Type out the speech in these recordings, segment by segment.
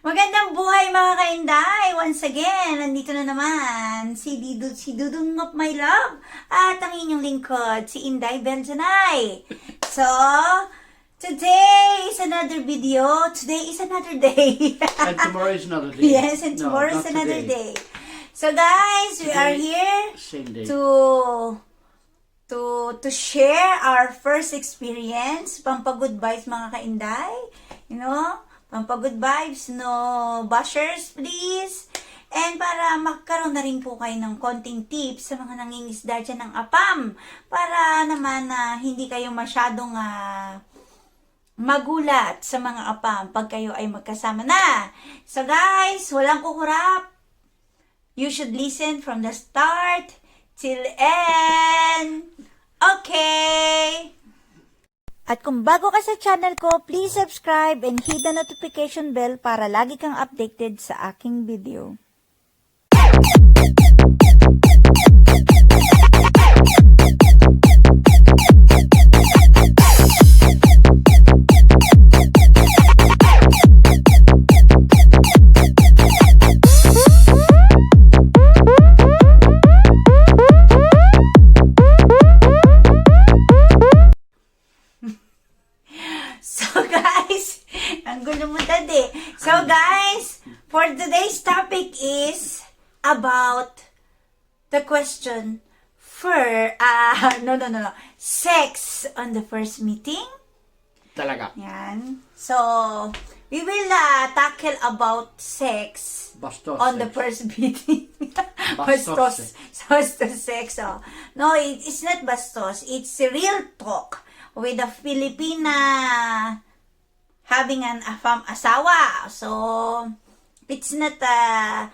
Magandang buhay mga kainday! Once again, nandito na naman si Dudong of my love at ang inyong lingkod, si Inday Belgianay. So, today is another video. Today is another day. And tomorrow is another day. Yes, and tomorrow is another day. So guys, we are here to share our first experience. Pampagood vibes mga kainday. You know? Pampagood vibes, no bashers, please. And para magkaroon na rin po kayo ng konting tips sa mga nangingisda dyan ng apam. Para naman hindi kayo masyadong magulat sa mga apam pag kayo ay magkasama na. So guys, walang kukurap. You should listen from the start till end. Okay! At kung bago ka sa channel ko, please subscribe and hit the notification bell para lagi kang updated sa aking video. So guys, for today's topic is about the question sex on the first meeting. Talaga. Yan. So, we will tackle about sex Bastos on sex. the first meeting. Bastos sex. Oh. No, it's not bastos. It's a real talk with a Filipina having an asawa. So, it's not a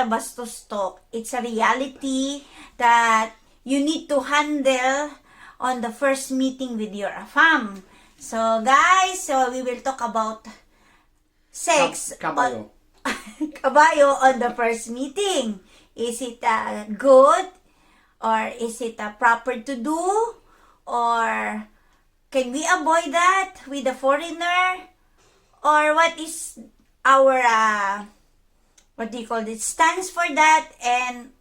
bastos talk. It's a reality that you need to handle on the first meeting with your afam. So, guys, we will talk about sex. Kabayo. Kabayo on the first meeting. Is it good? Or is it proper to do? Or can we avoid that with a foreigner? Or what is our, stance for that? And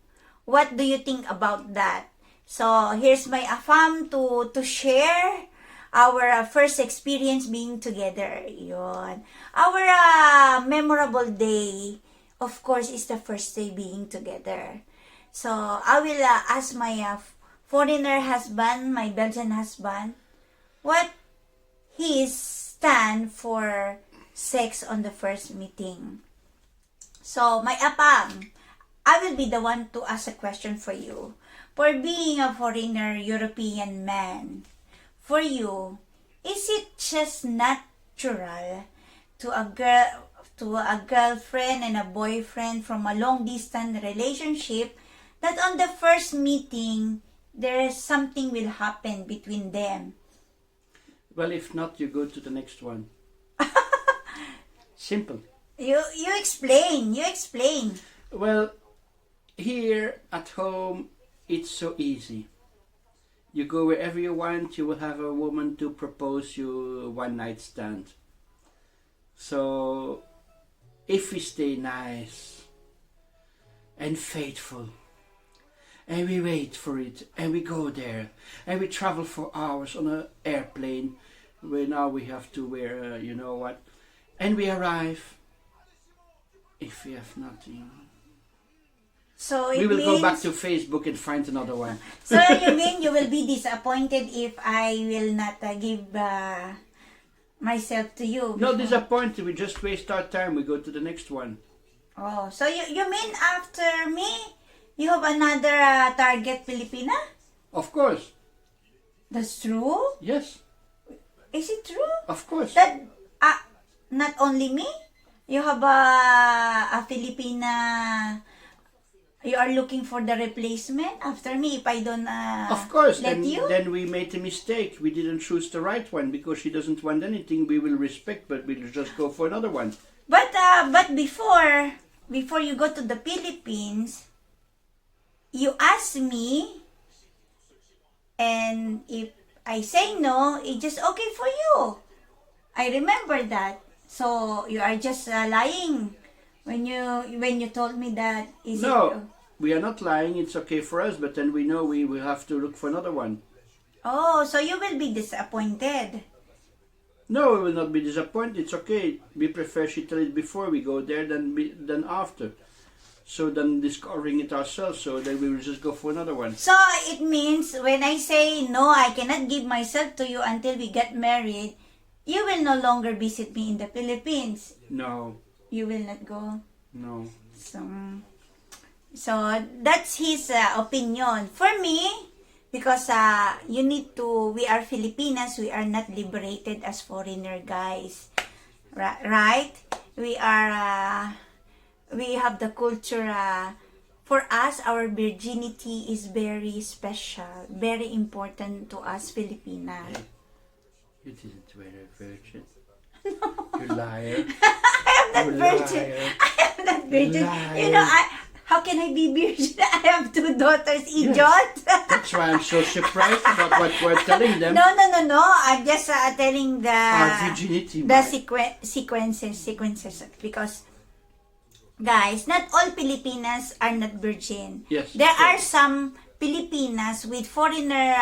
what do you think about that? So, here's my afam to share our first experience being together. Yun. Our memorable day, of course, is the first day being together. So, I will ask my foreigner husband, my Belgian husband, what his stand for sex on the first meeting. So, my apam, I will be the one to ask a question for you. For being a foreigner European man, for you, is it just natural to a girlfriend and a boyfriend from a long distance relationship that on the first meeting there is something will happen between them? Well, if not, you go to the next one. Simple. You explain. Well, here at home, it's so easy. You go wherever you want, you will have a woman to propose you a one-night stand. So, if we stay nice and faithful, and we wait for it, and we go there, and we travel for hours on an airplane, where now we have to wear, you know what, and we arrive, if we have nothing, so we will go back to Facebook and find another one. So you mean you will be disappointed if I will not give myself to you? No disappointed, we just waste our time, we go to the next one. Oh, so you mean after me, you have another target Filipina? Of course. That's true? Yes. Is it true? Of course. That not only me, you have a Filipina. You are looking for the replacement after me if I don't of course, let you? Then we made a mistake. We didn't choose the right one because she doesn't want anything. We will respect, but we'll just go for another one. But before you go to the Philippines, you ask me, and if I say no, it's just okay for you. I remember that. So you are just lying when you told me that. Is No, it? we are not lying. It's okay for us, but then we know we will have to look for another one. Oh, so you will be disappointed. No, we will not be disappointed. It's okay. We prefer she tell it before we go there than after. So then discovering it ourselves. So then we will just go for another one. So it means when I say no, I cannot give myself to you until we get married, you will no longer visit me in the Philippines. No, You will not go. no. So that's his opinion. For me, because we are Filipinas, we are not liberated as foreigner, guys. Right? We have the culture, for us, our virginity is very special, very important to us Filipinas. You didn't wear a virgin. You liar. I am not You virgin. liar. I am not virgin. Liar. You know, how can I be virgin? I have 2 daughters, idiot. That's why I'm so surprised about what we're telling them. No. I'm just telling Our virginity. the Mike. sequences because guys, not all Filipinas are not virgin. Yes, There sure. are some Filipinas with foreigner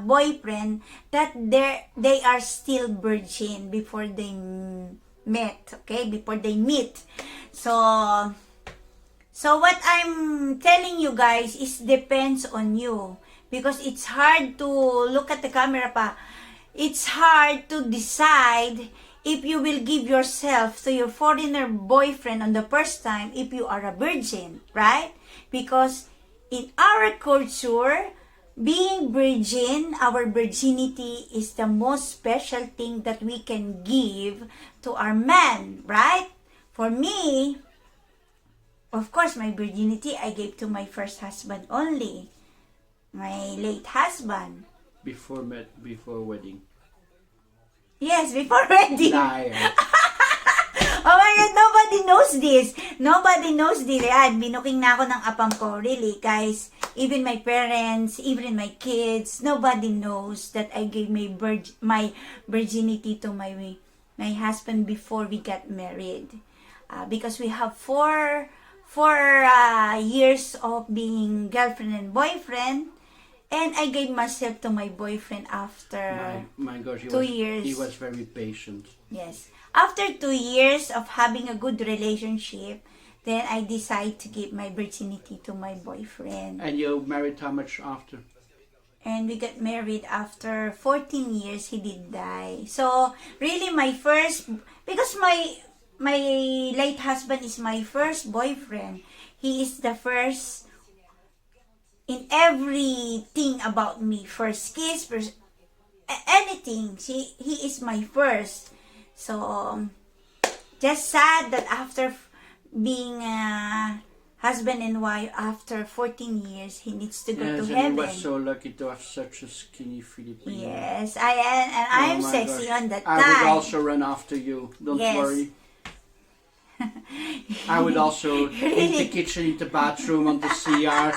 boyfriend that they are still virgin before they met, okay? Before they meet. So what I'm telling you guys is depends on you because it's hard to look at the camera pa. It's hard to decide if you will give yourself to your foreigner boyfriend on the first time if you are a virgin, right? Because in our culture, being virgin, our virginity is the most special thing that we can give to our man, right? For me, of course, my virginity I gave to my first husband only, my late husband. Before wedding. Yes, before wedding. Liar. Oh my God, nobody knows this. Nobody knows this. Yan, binuking na ako ng apam ko. Really, guys. Even my parents, even my kids, nobody knows that I gave my virginity to my husband before we got married. Because we have four years of being girlfriend and boyfriend. And I gave myself to my boyfriend after My gosh, 2 years. He was very patient. Yes. After 2 years of having a good relationship, then I decided to give my virginity to my boyfriend. And you married how much after? And we got married after 14 years. He did die. So, really because my late husband is my first boyfriend. He is the first in everything about me. First kiss, anything. He is my first. So, just sad that after being husband and wife, after 14 years, he needs to go to heaven. He was so lucky to have such a skinny Filipino. Yes, I am, and I am my sexy gosh. on that I time. would also run after you. Don't Yes. worry. I would also in the Really? kitchen, in the bathroom, on the CR,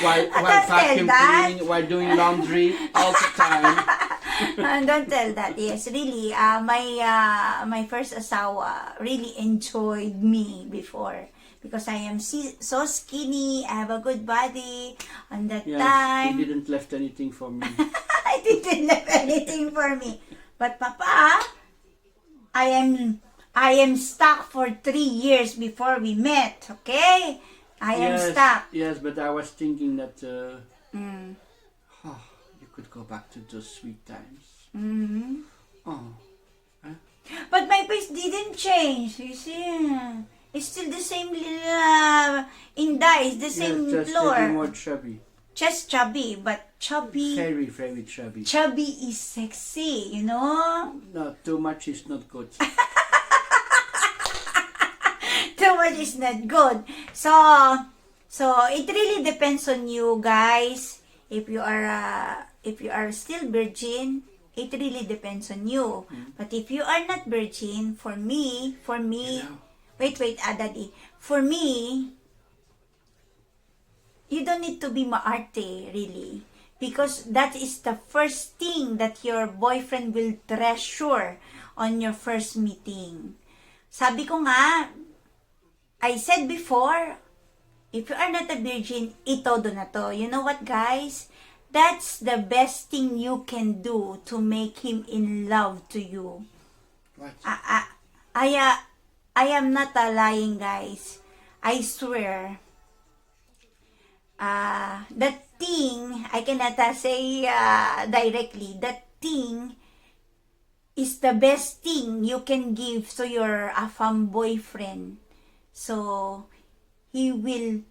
while Don't vacuum tell that. cleaning, while doing laundry, all the time. Don't tell that. Yes, really. My first asawa really enjoyed me before because I am so skinny. I have a good body on that Yes, time. he didn't left anything for me. I didn't have anything for me. But Papa, I am stuck for 3 years before we met. Okay, I am stuck. Yes, but I was thinking that Mm. you could go back to those sweet times. Mm-hmm. Oh, But my face didn't change. You see, it's still the same inday. It's the same yes, just floor. little more chubby. Just chubby, but chubby. Very, very chubby. Chubby is sexy, you know. No, too much is not good. Too much is not good. So it really depends on you guys. If you are still virgin, it really depends on you. But if you are not virgin, for me, You know. wait, Daddy. For me, you don't need to be maarte, really. Because that is the first thing that your boyfriend will treasure on your first meeting. Sabi ko nga, I said before, if you are not a virgin, itodo na to. You know what, guys? That's the best thing you can do to make him in love to you. What? I am not lying, guys. I swear. That thing, I cannot say directly, that thing is the best thing you can give to your AFAM boyfriend. So, he will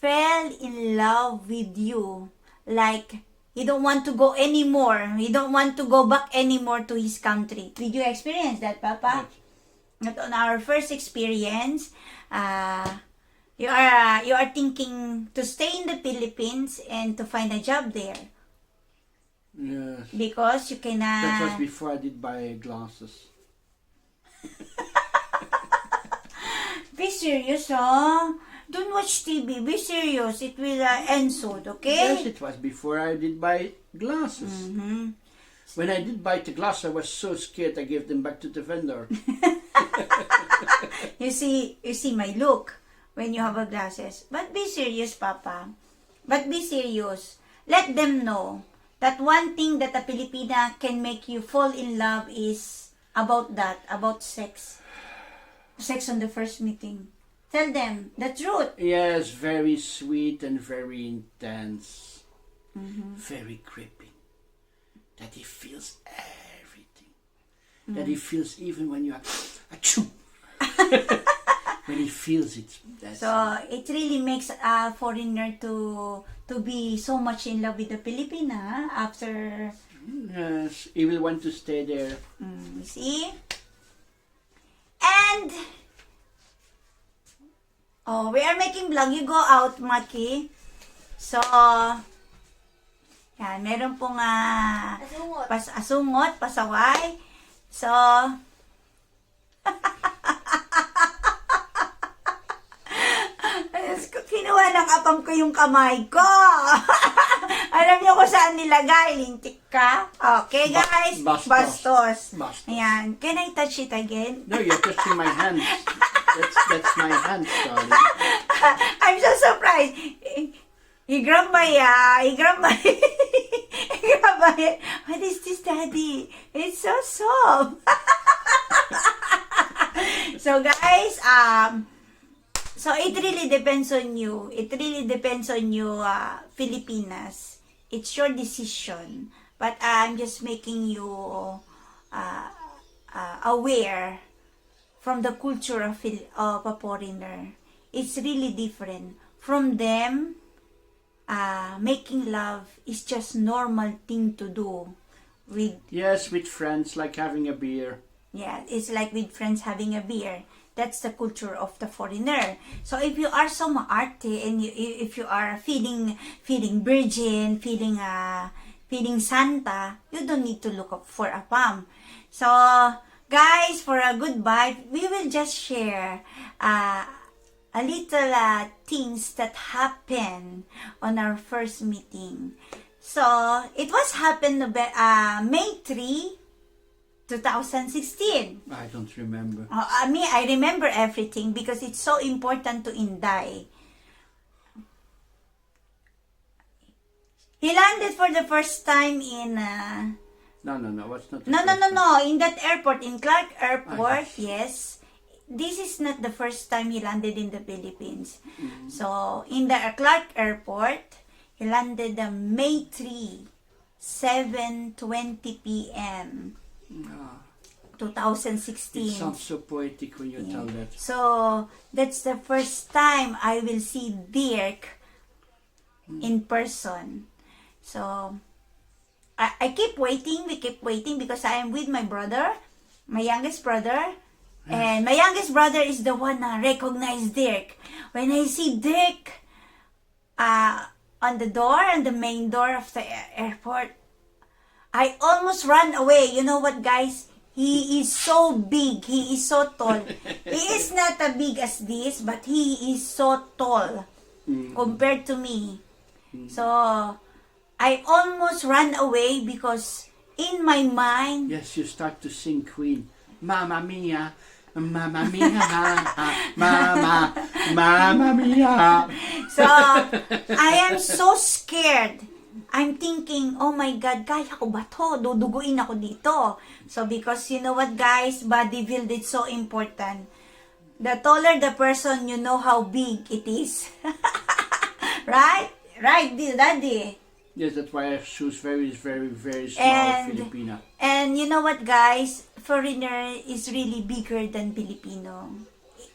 fall in love with you. Like, he don't want to go anymore. He don't want to go back anymore to his country. Did you experience that, Papa? Not on our first experience, you are thinking to stay in the Philippines and to find a job there. Yes. Because you can... That was before I did buy glasses. Be serious, huh? Don't watch TV. Be serious. It will end soon, okay? Yes, it was before I did buy glasses. Mm-hmm. When I did buy the glasses, I was so scared I gave them back to the vendor. You see my look when you have a glasses. But be serious, Papa. But be serious. Let them know that one thing that a Filipina can make you fall in love is about that, about sex. Sex on the first meeting. Tell them the truth. Yes, very sweet and very intense. Mm-hmm. Very gripping. That he feels everything. That he feels even when you are... Achoo! When he feels it. That's So it really makes a foreigner to be so much in love with the Filipina after... Yes, he will want to stay there. You see? And... Oh, we are making vlog. You go out, Maki. So... Yan, meron pong asungot, pasaway. So... Kinuha ng apam ko yung kamay ko. Alam niyo kung saan nilagay? Lintik ka? Okay, guys. Bastos. Ayan. Can I touch it again? No, you're touching my hands. That's my hands, darling. I'm so surprised. He grabbed my, what is this, Daddy? It's so soft. So, guys, so it really depends on you. It really depends on you, Filipinas. It's your decision. But I'm just making you aware from the culture of a foreigner. It's really different. From them, making love is just normal thing to do. Yes, with friends, like having a beer. Yeah, it's like with friends having a beer. That's the culture of the foreigner. So if you are so maarte and if you are feeling virgin, feeling Santa, you don't need to look up for a palm. So guys, for a goodbye, we will just share a little things that happened on our first meeting. So it was happened May 3, 2016. I don't remember. I remember everything because it's so important to Inday. He landed for the first time in... No. What's not? No. In that airport, in Clark Airport, yes. This is not the first time he landed in the Philippines. Mm-hmm. So, in the Clark Airport, he landed May 3, 7:20 p.m. 2016. It sounds so poetic when you tell that. So, that's the first time I will see Dirk in person. So, I keep waiting. We keep waiting because I am with my brother, my youngest brother. And my youngest brother is the one that recognized Dirk. When I see Dirk on the door, on the main door of the airport, I almost ran away. You know what, guys? He is so big. He is so tall. He is not as big as this, but he is so tall compared to me. So, I almost ran away because in my mind. Yes, you start to sing Queen. Mamma mia, mamma mia, mama, mamma mia. So, I am so scared. I'm thinking, oh my God, kaya ko ba to? Duduguin ako dito. So, because you know what guys, body build is so important. The taller the person, you know how big it is. Right? Right, Daddy? Yes, that's why I choose very, very, very small Filipina. And you know what guys, foreigner is really bigger than Filipino.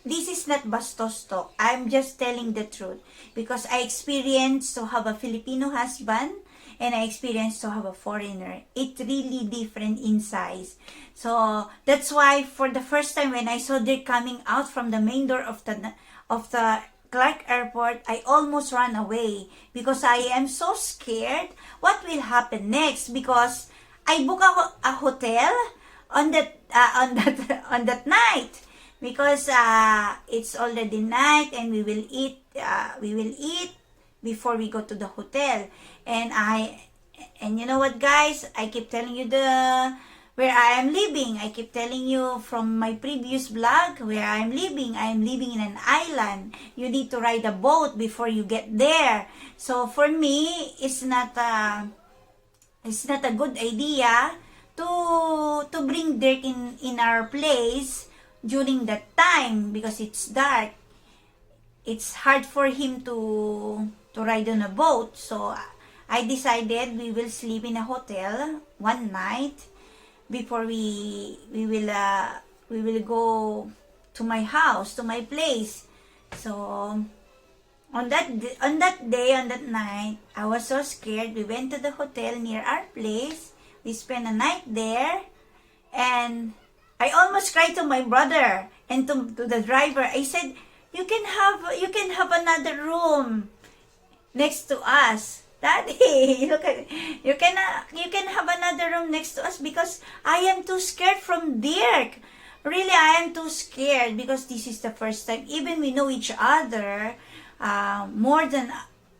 This is not bastos talk. I'm just telling the truth. Because I experienced to have a Filipino husband and I experienced to have a foreigner. It's really different in size. So, that's why for the first time when I saw them coming out from the main door of the Clark Airport, I almost ran away. Because I am so scared what will happen next. Because I book a hotel on that night. Because it's already night and we will eat before we go to the hotel. And you know what guys, I keep telling you where I am living. I keep telling you from my previous vlog where I am living in an island. You need to ride a boat before you get there. So for me, it's not a good idea to bring dirt in our place during that time because it's dark. It's hard for him to ride on a boat. So I decided we will sleep in a hotel one night before we will go to my house, to my place. So on that night, I was so scared. We went to the hotel near our place. We spent a night there, and I almost cried to my brother and to the driver. I said, "You can have another room next to us, Daddy. You can have another room next to us because I am too scared from Dirk. Really, I am too scared because this is the first time. Even we know each other more than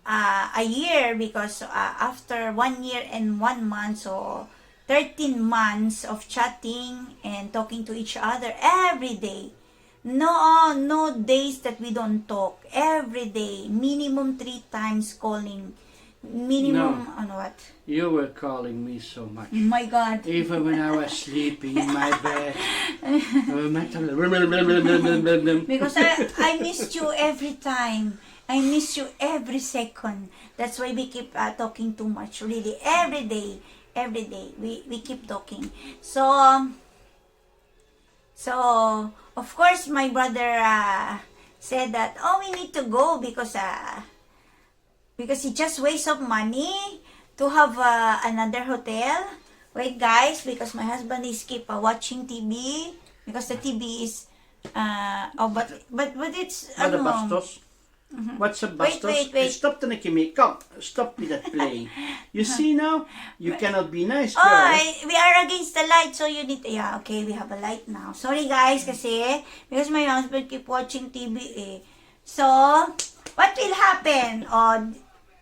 a year because after 1 year and 1 month, so 13 months of chatting and talking to each other every day. No days that we don't talk. Every day. Minimum 3 times calling. Minimum, No. what? You were calling me so much. My God. Even when I was sleeping in my bed. Because I missed you every time. I miss you every second. That's why we keep talking too much. Really, every day. Every day. We keep talking. So, of course, my brother said that, oh, we need to go because it just wastes of money to have another hotel. Wait, guys, because my husband is keep watching TV because the TV is but it's What a bastos? What's a bastos? Wait. Stop the Nikimi. Come, stop with that playing. You see now? You cannot be nice, girl. Oh, we are against the light, so you need... Yeah, okay, we have a light now. Sorry, guys, kasi because my husband keep watching TV, eh. So, what will happen? Oh,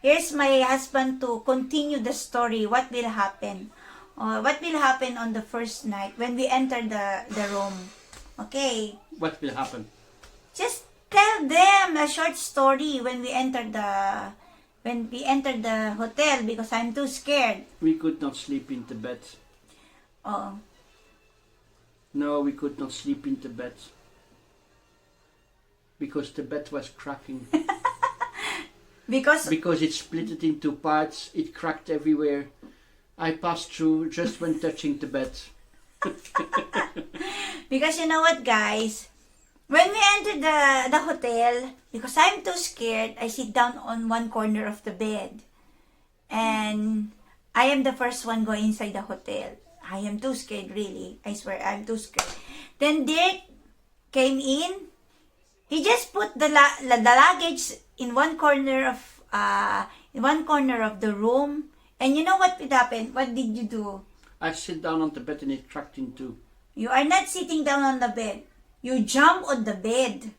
here's my husband to continue the story. What will happen? What will happen on the first night when we enter the room? Okay. What will happen? Just tell them a short story when we entered the hotel because I'm too scared. We could not sleep in the bed. Oh. No, we could not sleep in the bed. Because the bed was cracking. Because it split it into parts, it cracked everywhere. I passed through just when touching the bed. because you know what, guys? When we entered the hotel, because I'm too scared, I sit down on one corner of the bed. And I am the first one going inside the hotel. I am too scared, really. I swear, I'm too scared. Then Dirk came in. He just put the luggage in one corner of the room. And you know what would happen? What did you do? I sit down on the bed and it cracked in two. You are not sitting down on the bed. You jump on the bed.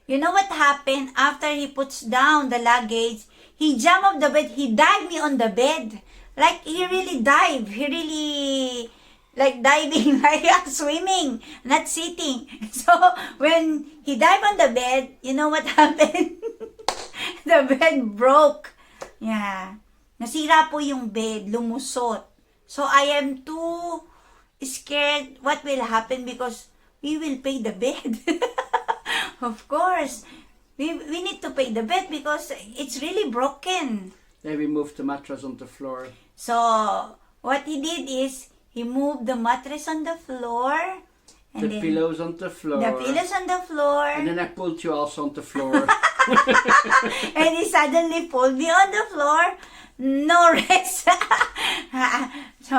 You know what happened after he puts down the luggage? He jumped off the bed. He dived me on the bed. Like, he really dive. He really, like, diving, like swimming, not sitting. So, when he dived on the bed, you know what happened? The bed broke. Yeah. Nasira po yung bed, lumusot. So, I am too scared what will happen because we will pay the bed. Of course. We need to pay the bed because it's really broken. Then we moved the mattress on the floor. So, what he did is, he moved the mattress on the floor. And The then pillows on the floor. the pillows on the floor. And then I pulled you also on the floor. And he suddenly pulled me on the floor. No rest. So,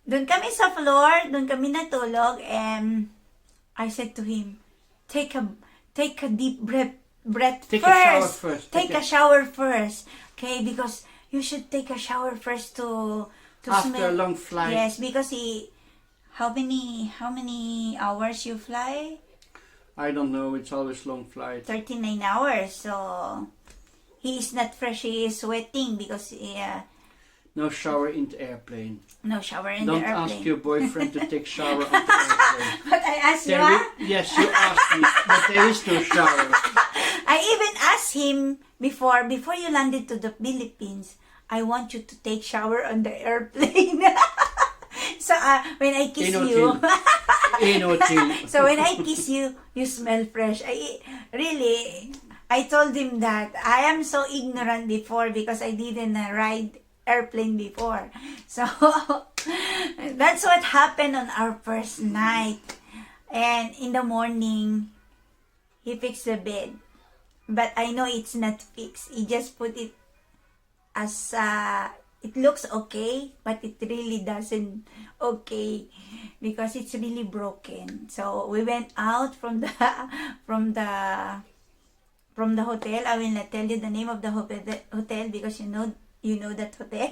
dun kami sa floor, dun kami natulog, and I said to him, take a deep breath Take first. a shower first. Take a shower first. Okay, because you should take a shower first to After smell. a long flight. Yes, because how many hours you fly? I don't know, it's always long flight. 39 hours. So, he is not fresh. He is sweating because No shower in the airplane. no shower in Don't the airplane. ask your boyfriend to take shower on the airplane. But I asked you, huh? Yes, you asked me, but there is no shower. I even asked him before you landed to the Philippines, I want you to take shower on the airplane. So, when I kiss you, so when I kiss you, you smell fresh. I told him that I am so ignorant before because I didn't ride airplane before. So, that's what happened on our first night. And in the morning, he fixed the bed. But I know it's not fixed. He just put it as, it looks okay, but it really doesn't okay because it's really broken. So we went out from the hotel. I will not tell you the name of the hotel because you know that hotel.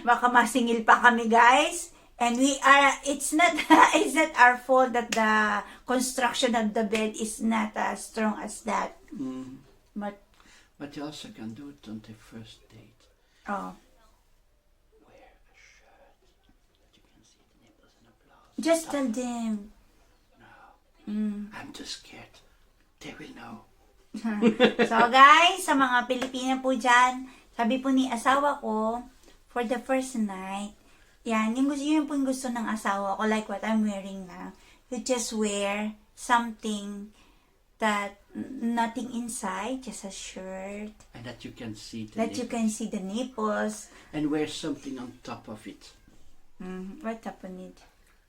Baka masingil pa kami, guys. And it's not our fault that the construction of the bed is not as strong as that. But you also can do it on the first date. Oh, Wear a shirt that you can see the nipples and the blouse. just tell them. No. I'm too scared. They will know. So guys, sa mga Pilipina po dyan, sabi po ni asawa ko, for the first night, yun po yung gusto ng asawa ko, like what I'm wearing now. You just wear something that nothing inside, just a shirt. And that you can see the That nipples. you can see the nipples. And wear something on top of it. What happened?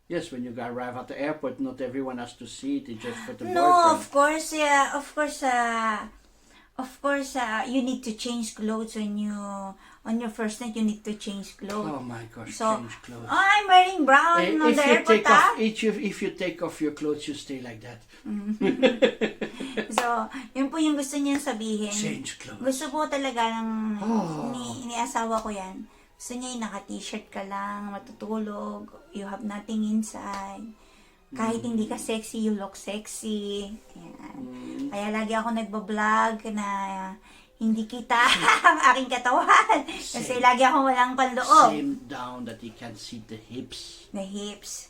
Yes, when you arrive at the airport, not everyone has to see it. It's just for the No, boyfriend. of course, you need to change clothes when you, on your first night, you need to change clothes. Oh my gosh, So, change clothes. I'm wearing brown on the airport, If you take off your clothes, you stay like that. So, yun po yung gusto niyang sabihin. Change clothes. Gusto po talaga ng ni asawa ko yan. Gusto niya yung naka-t-shirt ka lang, matutulog, you have nothing inside. Kahit hindi ka sexy, you look sexy. Yan. Kaya lagi ako nagbablog na hindi kita ang aking katawan. Kasi lagi ako walang panloob. Same down that he can see the hips. The hips.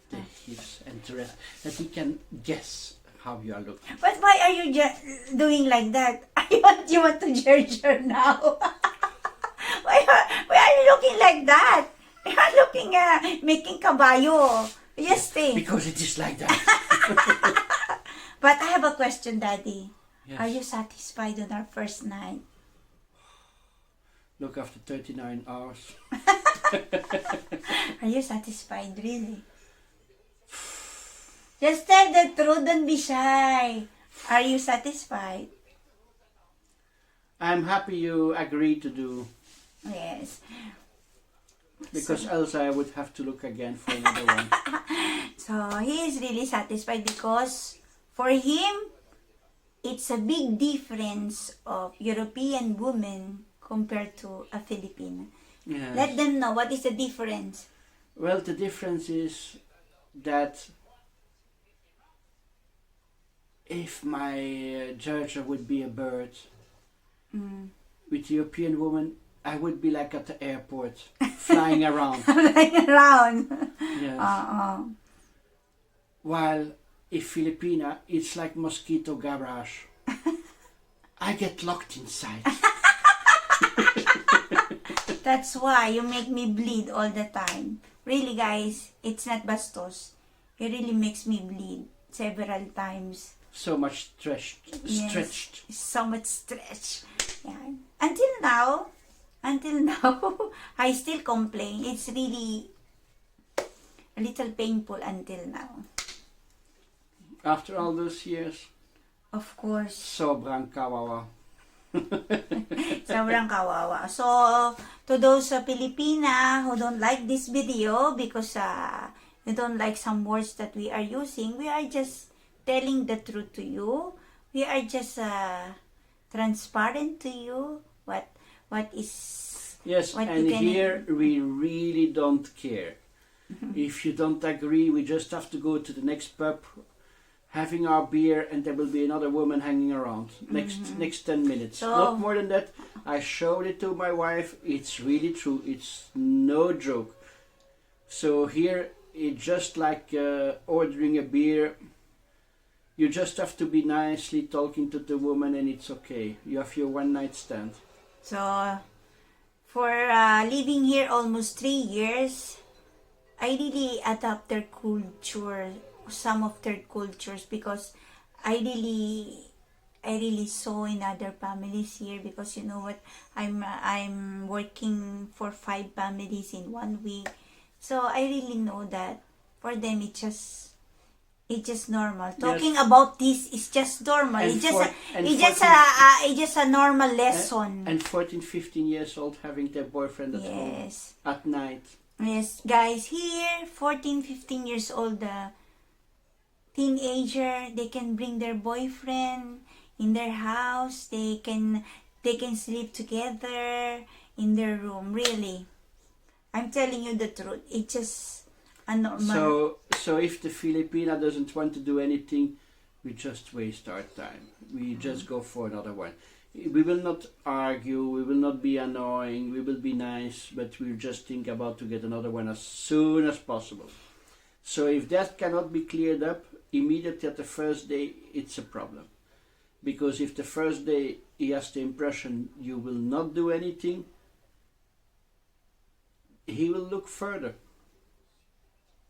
The hips and the rest. That he can guess how you are looking. But why are you doing like that? You want to ger now. Why are you looking like that? You are looking, making kabayo. Yes, stay. Because it is like that. But I have a question, Daddy. Yes. Are you satisfied on our first night? Look, after 39 hours. Are you satisfied, really? Just tell the truth, don't be shy. Are you satisfied? I'm happy you agreed to do. Yes. Because else I would have to look again for another one. So, he is really satisfied because for him, it's a big difference of European women compared to a Filipino. Yes. Let them know what is the difference. Well, the difference is that if my Georgia would be a bird, with European woman, I would be like at the airport, flying around. Flying around. Yes. While if Filipina, it's like mosquito garage. I get locked inside. That's why you make me bleed all the time. Really, guys, it's not bastos. It really makes me bleed several times. So much stretched. Yes, so much stretch. Yeah. Until now, I still complain. It's really a little painful until now. After all those years, Of course. sobrang kawawa. Sobrang kawawa. So, to those Filipina who don't like this video because you don't like some words that we are using, we are just telling the truth to you. We are just transparent to you what is Yes, what and you can. here we really don't care. If you don't agree, we just have to go to the next pub, having our beer, and there will be another woman hanging around next 10 minutes. So- Not more than that. I showed it to my wife. It's really true. It's no joke. So here, it's just like ordering a beer. You just have to be nicely talking to the woman, and it's okay. You have your one night stand. So, for living here almost 3 years, I really adapt their culture, some of their cultures, because I really saw in other families here, because you know what, I'm working for 5 families in 1 week, so I really know that for them it's just normal. Talking about this is just normal. And It's just for- and it's just a normal lesson. And 14, 15 years old having their boyfriend at home Yes. at night. Yes, guys, here 14, 15 years old teenager, they can bring their boyfriend in their house. They can sleep together in their room. Really, I'm telling you the truth. It's just a normal. So if the Filipina doesn't want to do anything, we just waste our time. We just go for another one. We will not argue, we will not be annoying, we will be nice, but we'll just think about to get another one as soon as possible. So if that cannot be cleared up immediately at the first day, it's a problem. Because if the first day he has the impression you will not do anything, he will look further.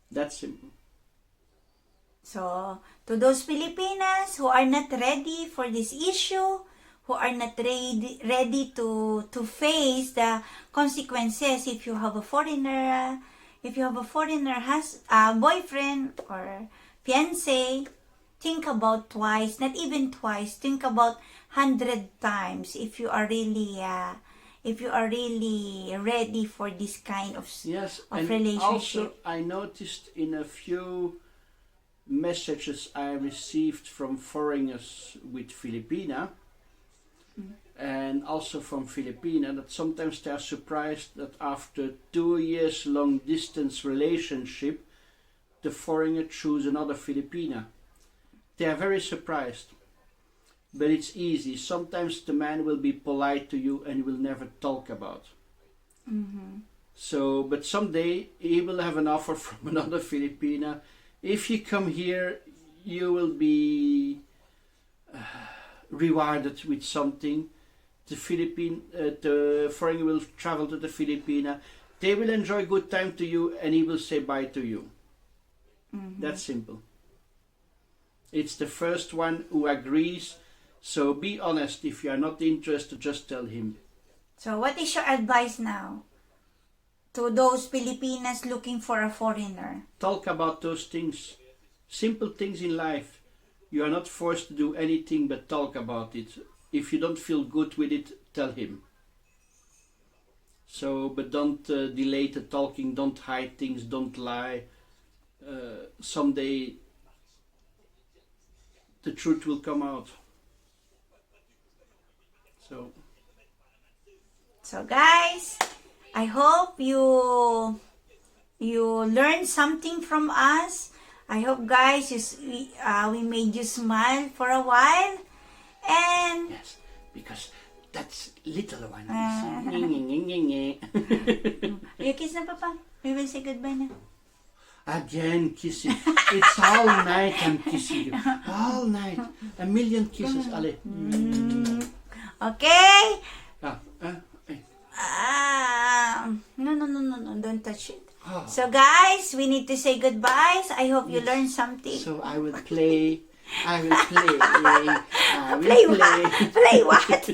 That's simple. So, to those Filipinas who are not ready for this issue, who are not ready to face the consequences if you have a foreigner, has a boyfriend or fiancé, think about twice, not even twice, think about 100 times if you are really ready for this kind of Yes, of and relationship. also I noticed in a few messages I received from foreigners with Filipina, and also from Filipina, that sometimes they are surprised that after 2 years long distance relationship, the foreigner choose another Filipina. They are very surprised. But it's easy. Sometimes the man will be polite to you and will never talk about. So, but someday he will have an offer from another Filipina. If you come here, you will be rewarded with something. The foreigner will travel to the Filipina. They will enjoy good time to you, and he will say bye to you. That's simple. It's the first one who agrees. So be honest. If you are not interested, just tell him. So, what is your advice now to those Filipinas looking for a foreigner? Talk about those things. Simple things in life. You are not forced to do anything but talk about it. If you don't feel good with it, tell him. So, but don't delay the talking, don't hide things, don't lie. Someday the truth will come out. So guys, I hope you learned something from us. I hope guys we made you smile for a while, and Yes, because That's little one. You kiss na, Papa. We will say goodbye na. Again, kissing. It's all night I'm kissing you. All night. A million kisses, Ale. Okay? Eh. No. Don't touch it. Oh. So, guys, we need to say goodbyes. I hope you learned something. So I will play. I will play. I will Play what? Play what?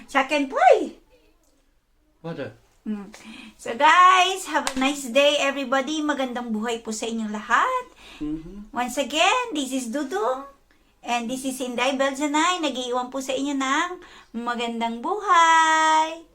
Chuck and play. What a... So guys, have a nice day everybody. Magandang buhay po sa inyong lahat. Once again, this is Dudong. And this is Inday Belgianay. Nag-iiwan po sa inyo ng magandang buhay.